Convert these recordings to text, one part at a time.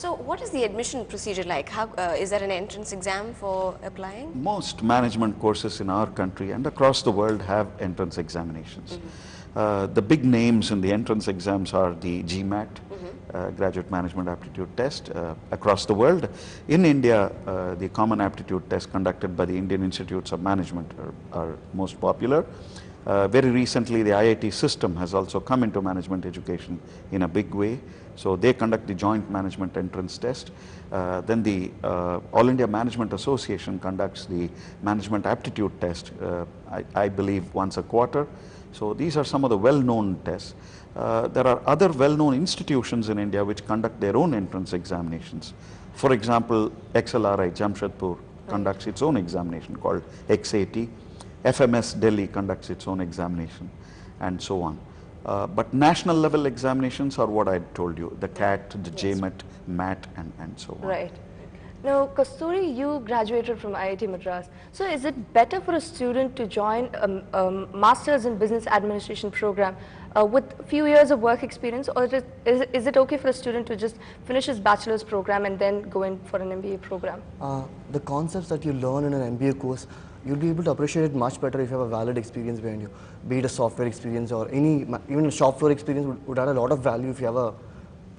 So what is the admission procedure like? How, is there an entrance exam for applying? Most management courses in our country and across the world have entrance examinations. The big names in the entrance exams are the GMAT, Graduate Management Aptitude Test, across the world. In India, the Common Aptitude Test conducted by the Indian Institutes of Management are most popular. Very recently, the IIT system has also come into management education in a big way. So they conduct the joint management entrance test. Then the All India Management Association conducts the management aptitude test, I believe once a quarter. So these are some of the well-known tests. There are other well-known institutions in India which conduct their own entrance examinations. For example, XLRI Jamshedpur conducts its own examination called XAT. FMS Delhi conducts its own examination, and so on. But national level examinations are what I told you, the CAT, the JMAT, MAT, and so on. Right. Now, Kasturi, you graduated from IIT Madras. So is it better for a student to join a Masters in Business Administration program with a few years of work experience, or is it okay for a student to just finish his bachelor's program and then go in for an MBA program? The concepts that you learn in an MBA course, you'll be able to appreciate it much better if you have a valid experience behind you, be it a software experience or even a shop floor experience would add a lot of value if you have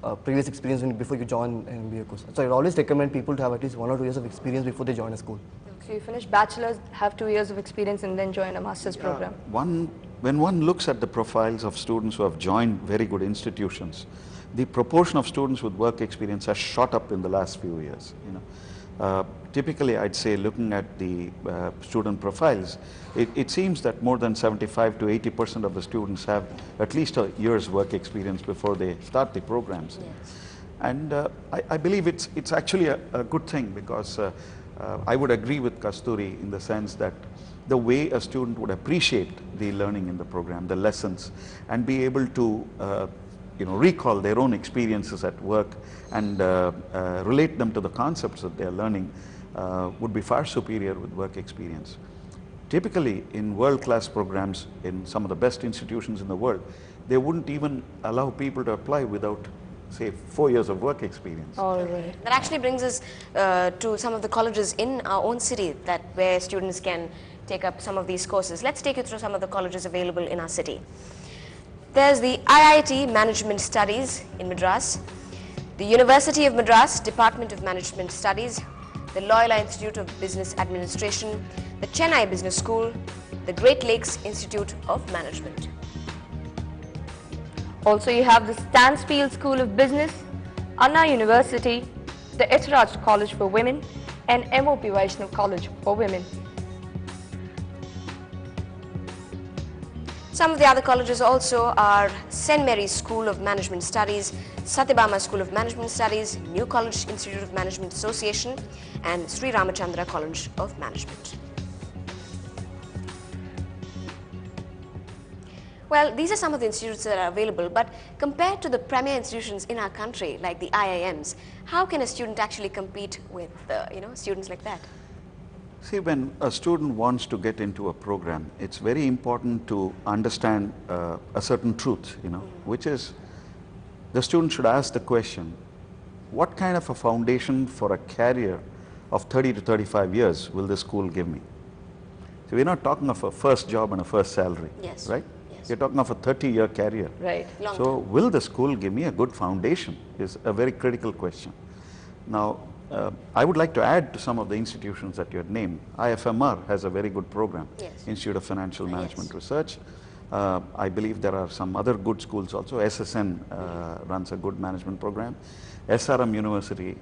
a previous experience before you join an MBA course. So I always recommend people to have at least 1 or 2 years of experience before they join a school. So you finish bachelor's, have 2 years of experience and then join a master's program. When one looks at the profiles of students who have joined very good institutions, the proportion of students with work experience has shot up in the last few years. Typically, I'd say looking at the student profiles, it seems that more than 75 to 80% of the students have at least a year's work experience before they start the programs. Yes. And I believe it's actually a good thing, because I would agree with Kasturi in the sense that the way a student would appreciate the learning in the program, the lessons, and be able to recall their own experiences at work and relate them to the concepts that they are learning would be far superior with work experience. Typically, in world-class programs in some of the best institutions in the world, they wouldn't even allow people to apply without, say, 4 years of work experience. All right. That actually brings us to some of the colleges in our own city where students can take up some of these courses. Let's take you through some of the colleges available in our city. There's the IIT Management Studies in Madras, the University of Madras Department of Management Studies, the Loyola Institute of Business Administration, the Chennai Business School, the Great Lakes Institute of Management. Also, you have the Stansfield School of Business, Anna University, the Etraj College for Women, and MOP Vaishnav College for Women. Some of the other colleges also are St. Mary's School of Management Studies, Satyabama School of Management Studies, New College Institute of Management Association, and Sri Ramachandra College of Management. Well, these are some of the institutes that are available, but compared to the premier institutions in our country, like the IIMs, how can a student actually compete with students like that? See, when a student wants to get into a program, it's very important to understand a certain truth, which is the student should ask the question, what kind of a foundation for a career of 30 to 35 years will this school give me? So we're not talking of a first job and a first salary, yes. Right? Yes. You're talking of a 30-year career. Right. So will the school give me a good foundation is a very critical question. Now, I would like to add to some of the institutions that you had named. IFMR has a very good program, yes. Institute of Financial Management Yes. Research. I believe there are some other good schools also. SSN runs a good management program. SRM University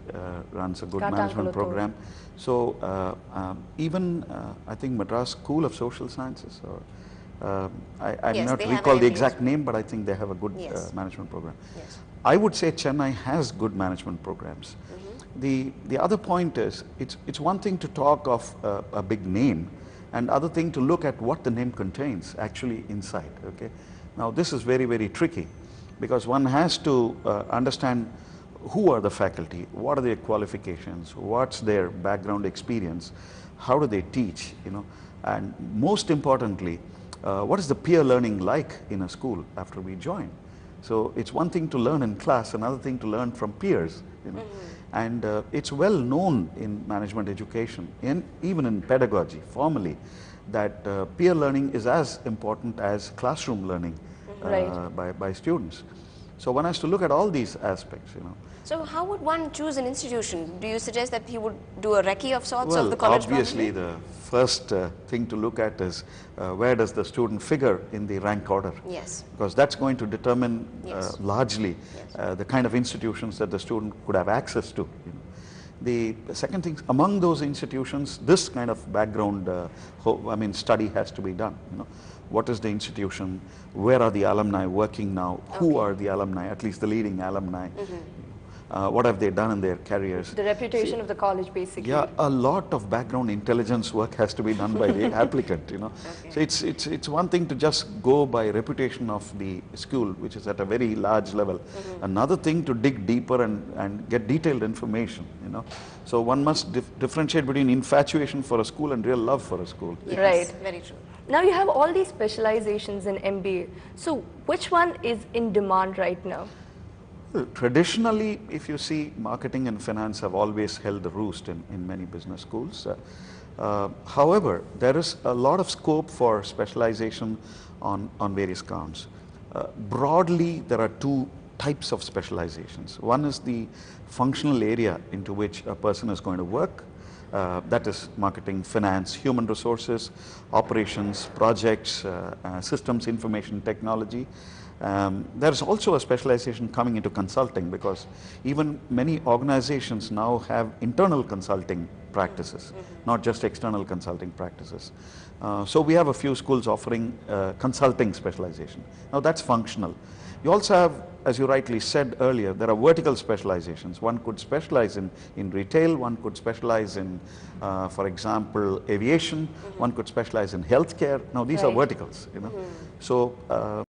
runs a good management program. So even I think Madras School of Social Sciences, or I'm Yes, not they have recall an the MBA. exact name, but I think they have a good Yes. management program. Yes. I would say Chennai has good management programs. The other point is, it's one thing to talk of a big name, and other thing to look at what the name contains actually inside. Okay, now this is very, very tricky, because one has to understand who are the faculty, what are their qualifications, what's their background experience, how do they teach, and most importantly, what is the peer learning like in a school after we join? So it's one thing to learn in class, another thing to learn from peers. And it's well known in management education and even in pedagogy formally that peer learning is as important as classroom learning by students. So one has to look at all these aspects. So how would one choose an institution? Do you suggest that he would do a recce of sorts Well, of the college? obviously the first thing to look at is where does the student figure in the rank order? Yes. Because that's going to determine largely the kind of institutions that the student could have access to. The second thing, among those institutions, this kind of background study has to be done. What is the institution? Where are the alumni working now? Who are the alumni, at least the leading alumni? What have they done in their careers? The reputation of the college, basically. Yeah, a lot of background intelligence work has to be done by the applicant. So it's one thing to just go by reputation of the school, which is at a very large level. Another thing to dig deeper and get detailed information. So one must differentiate between infatuation for a school and real love for a school. Yes, right. Very true. Now you have all these specializations in MBA. So which one is in demand right now? Well, traditionally, if you see, marketing and finance have always held the roost in many business schools. However, there is a lot of scope for specialization on various counts. Broadly, there are two types of specializations. One is the functional area into which a person is going to work. That is marketing, finance, human resources, operations, projects, systems, information technology. There's also a specialization coming into consulting, because even many organizations now have internal consulting practices, not just external consulting practices. So we have a few schools offering consulting specialization. Now that's functional. You also have, as you rightly said earlier, there are vertical specializations. One could specialize in retail, one could specialize in, for example, aviation, one could specialize in healthcare. Now these are verticals. So